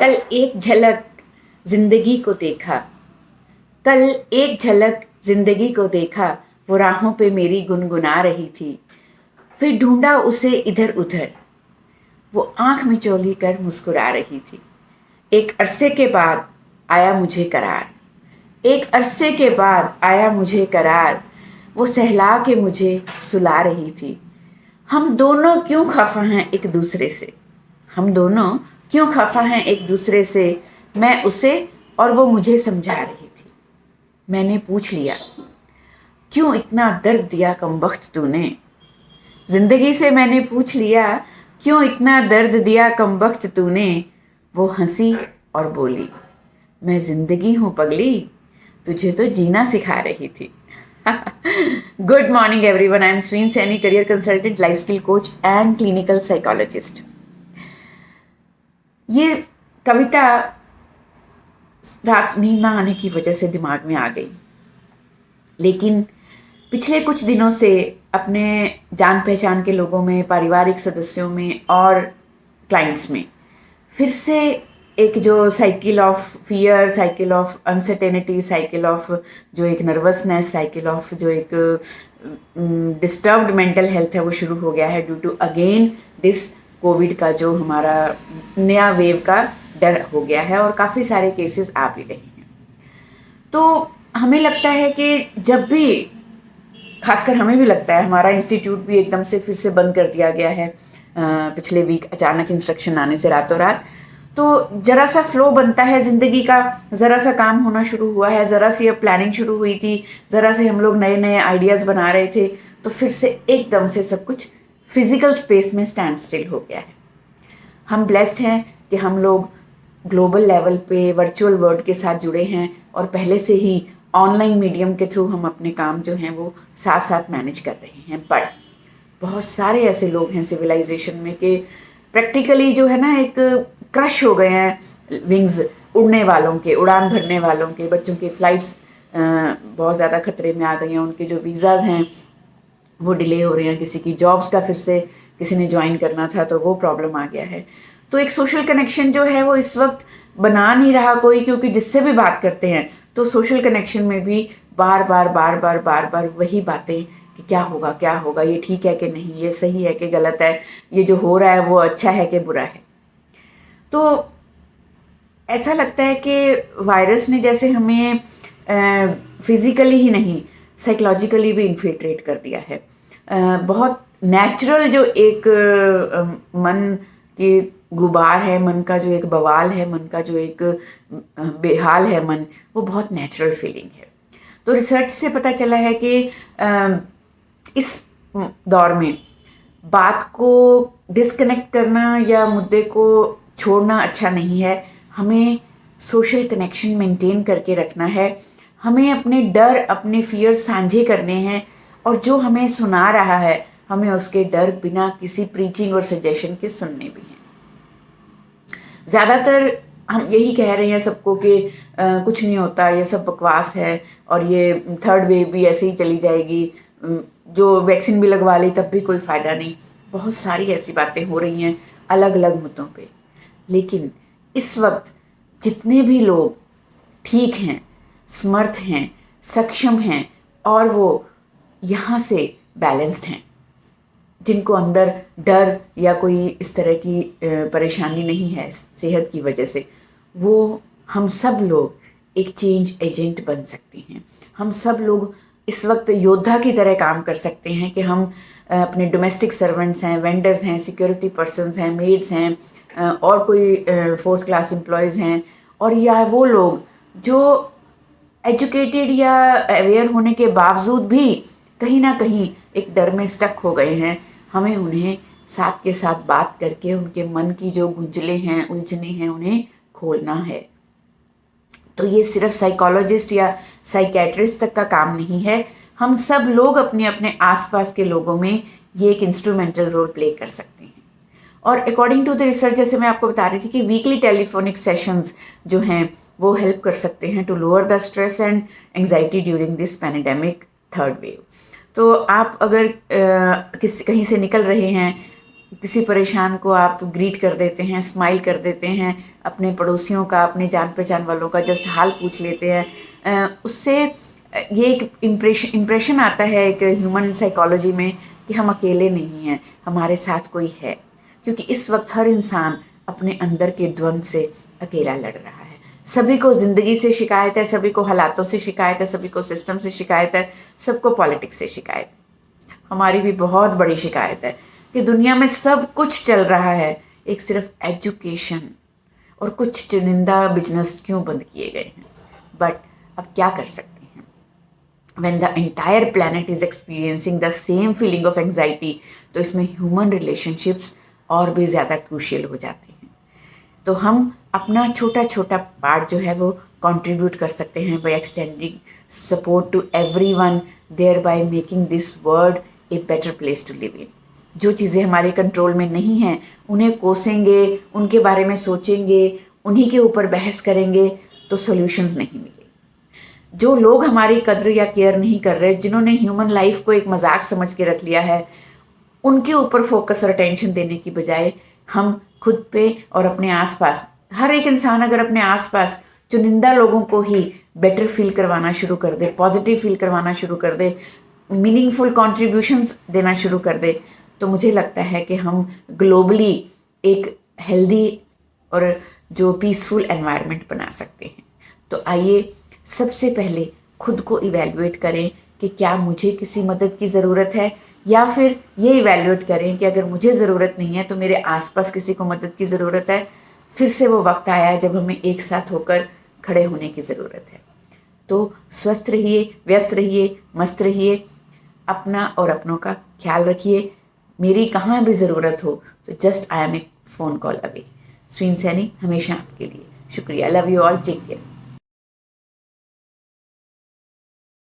कल एक झलक जिंदगी को देखा, कल एक झलक जिंदगी को देखा, वो राहों पे मेरी गुनगुना रही थी। फिर ढूंढा उसे इधर उधर, वो आंख मिचौली कर मुस्कुरा रही थी। एक अरसे के बाद आया मुझे करार, एक अरसे के बाद आया मुझे करार, वो सहला के मुझे सुला रही थी। हम दोनों क्यों खफा हैं एक दूसरे से, हम दोनों क्यों खफा हैं एक दूसरे से। मैं उसे और वो मुझे समझा रही थी। मैंने पूछ लिया, क्यों इतना दर्द दिया कमबख्त तूने। जिंदगी से मैंने पूछ लिया, क्यों इतना दर्द दिया कमबख्त तूने। वो हंसी और बोली, मैं जिंदगी हूं पगली, तुझे तो जीना सिखा रही थी। Good morning everyone, I am Sween Saini, career consultant, life skill coach and clinical psychologist. ये कविता रात नींद ना आने की वजह से दिमाग में आ गई, लेकिन पिछले कुछ दिनों से अपने जान पहचान के लोगों में, पारिवारिक सदस्यों में और क्लाइंट्स में फिर से एक जो cycle of fear, cycle of uncertainty, cycle of जो एक नर्वसनेस, साइकिल ऑफ जो एक डिस्टर्ब्ड मेंटल हेल्थ है वो शुरू हो गया है due to again this covid का जो हमारा नया वेव का डर हो गया है और काफ़ी सारे केसेस आ भी रहे हैं। तो हमें लगता है कि जब भी, खासकर हमें भी लगता है, हमारा इंस्टीट्यूट भी एकदम से फिर से बंद कर दिया गया है पिछले वीक, अचानक इंस्ट्रक्शन आने से रातों रात। तो जरा सा फ्लो बनता है ज़िंदगी का, ज़रा सा काम होना शुरू हुआ है, ज़रा सी अब प्लानिंग शुरू हुई थी, ज़रा से हम लोग नए नए आइडियाज़ बना रहे थे, तो फिर से एकदम से सब कुछ फिजिकल स्पेस में स्टैंड स्टिल हो गया है। हम ब्लेस्ड हैं कि हम लोग ग्लोबल लेवल पे वर्चुअल वर्ल्ड के साथ जुड़े हैं और पहले से ही ऑनलाइन मीडियम के थ्रू हम अपने काम जो हैं वो साथ साथ मैनेज कर रहे हैं। बट बहुत सारे ऐसे लोग हैं सिविलाइजेशन में कि प्रैक्टिकली जो है ना एक क्रश हो गए हैं विंग्स उड़ने वालों के, उड़ान भरने वालों के, बच्चों के फ्लाइट्स बहुत ज़्यादा खतरे में आ गई हैं, उनके जो वीज़ाज़ हैं वो डिले हो रहे हैं, किसी की जॉब्स का फिर से किसी ने ज्वाइन करना था तो वो प्रॉब्लम आ गया है। तो एक सोशल कनेक्शन जो है वो इस वक्त बना नहीं रहा कोई, क्योंकि जिससे भी बात करते हैं तो सोशल कनेक्शन में भी बार बार बार बार बार बार वही बातें कि क्या होगा क्या होगा, ये ठीक है कि नहीं, ये सही है कि गलत है, ये जो हो रहा है वो अच्छा है कि बुरा है। तो ऐसा लगता है कि वायरस ने जैसे हमें फिजिकली ही नहीं साइकोलॉजिकली भी इन्फिल्ट्रेट कर दिया है। बहुत नेचुरल जो एक मन की गुबार है, मन का जो एक बवाल है, मन का जो एक बेहाल है मन, वो बहुत नेचुरल फीलिंग है। तो रिसर्च से पता चला है कि इस दौर में बात को डिस्कनेक्ट करना या मुद्दे को छोड़ना अच्छा नहीं है। हमें सोशल कनेक्शन मेंटेन करके रखना है, हमें अपने डर, अपने फियर साझे करने हैं और जो हमें सुना रहा है हमें उसके डर बिना किसी प्रीचिंग और सजेशन के सुनने भी हैं। ज़्यादातर हम यही कह रहे हैं सबको कि कुछ नहीं होता, ये सब बकवास है और ये थर्ड वेव भी ऐसे ही चली जाएगी, जो वैक्सीन भी लगवा ली तब भी कोई फ़ायदा नहीं। बहुत सारी ऐसी बातें हो रही हैं अलग अलग मुद्दों पे, लेकिन इस वक्त जितने भी लोग ठीक हैं, समर्थ हैं, सक्षम हैं और वो यहाँ से बैलेंस्ड हैं, जिनको अंदर डर या कोई इस तरह की परेशानी नहीं है सेहत की वजह से, वो हम सब लोग एक चेंज एजेंट बन सकते हैं। हम सब लोग इस वक्त योद्धा की तरह काम कर सकते हैं कि हम अपने डोमेस्टिक सर्वेंट्स हैं, वेंडर्स हैं, सिक्योरिटी पर्सन्स हैं, मेड्स हैं और कोई फोर्थ क्लास एम्प्लॉयज़ हैं, और या वो लोग जो एजुकेटेड या अवेयर होने के बावजूद भी कहीं ना कहीं एक डर में स्टक हो गए हैं। हमें उन्हें साथ के साथ बात करके उनके मन की जो गुंजलें हैं, उलझने हैं, उन्हें खोलना है। तो ये सिर्फ साइकोलॉजिस्ट या साइकेट्रिस्ट तक का काम नहीं है, हम सब लोग अपने अपने आसपास के लोगों में ये एक इंस्ट्रूमेंटल रोल प्ले कर सकते हैं। और अकॉर्डिंग टू द रिसर्च, जैसे मैं आपको बता रही थी कि वीकली टेलीफोनिक सेशंस जो हैं वो हेल्प कर सकते हैं to lower the stress and anxiety during this pandemic third wave. तो आप अगर कहीं से निकल रहे हैं, किसी परेशान को आप ग्रीट कर देते हैं, स्माइल कर देते हैं, अपने पड़ोसियों का, अपने जान पहचान वालों का जस्ट हाल पूछ लेते हैं। उससे ये एक इम्प्रेशन आता है एक ह्यूमन साइकोलॉजी में कि हम अकेले नहीं हैं, हमारे साथ कोई है। क्योंकि इस वक्त हर इंसान अपने अंदर के द्वंद से अकेला लड़ रहा है। सभी को ज़िंदगी से शिकायत है, सभी को हालातों से शिकायत है, सभी को सिस्टम से शिकायत है, सबको पॉलिटिक्स से शिकायत है। हमारी भी बहुत बड़ी शिकायत है कि दुनिया में सब कुछ चल रहा है, एक सिर्फ एजुकेशन और कुछ चुनिंदा बिजनेस क्यों बंद किए गए हैं। बट अब क्या कर सकते हैं, when the entire planet is experiencing the same feeling of anxiety, तो इसमें ह्यूमन रिलेशनशिप्स और भी ज़्यादा क्रूशियल हो जाते हैं। तो हम अपना छोटा छोटा पार्ट जो है वो कंट्रीब्यूट कर सकते हैं by extending support to everyone, thereby making this world a better place to live in. जो चीज़ें हमारे कंट्रोल में नहीं हैं उन्हें कोसेंगे, उनके बारे में सोचेंगे, उन्हीं के ऊपर बहस करेंगे तो सॉल्यूशंस नहीं मिलेंगे। जो लोग हमारी कद्र या केयर नहीं कर रहे, जिन्होंने ह्यूमन लाइफ को एक मजाक समझ के रख लिया है, उनके ऊपर फोकस और अटेंशन देने की बजाय हम खुद पे और अपने आसपास, हर एक इंसान अगर अपने आसपास चुनिंदा लोगों को ही बेटर फील करवाना शुरू कर दे, पॉजिटिव फील करवाना शुरू कर दे, मीनिंगफुल कॉन्ट्रीब्यूशंस देना शुरू कर दे, तो मुझे लगता है कि हम ग्लोबली एक हेल्दी और जो पीसफुल एनवायरनमेंट बना सकते हैं। तो आइए सबसे पहले खुद को इवैल्यूएट करें कि क्या मुझे किसी मदद की ज़रूरत है, या फिर ये इवैल्यूएट करें कि अगर मुझे ज़रूरत नहीं है तो मेरे आसपास किसी को मदद की ज़रूरत है। फिर से वो वक्त आया है जब हमें एक साथ होकर खड़े होने की ज़रूरत है। तो स्वस्थ रहिए, व्यस्त रहिए, मस्त रहिए, अपना और अपनों का ख्याल रखिए। मेरी कहाँ भी ज़रूरत हो तो just I am a phone call away. Sween Saini हमेशा आपके लिए। शुक्रिया। Love you all, take care.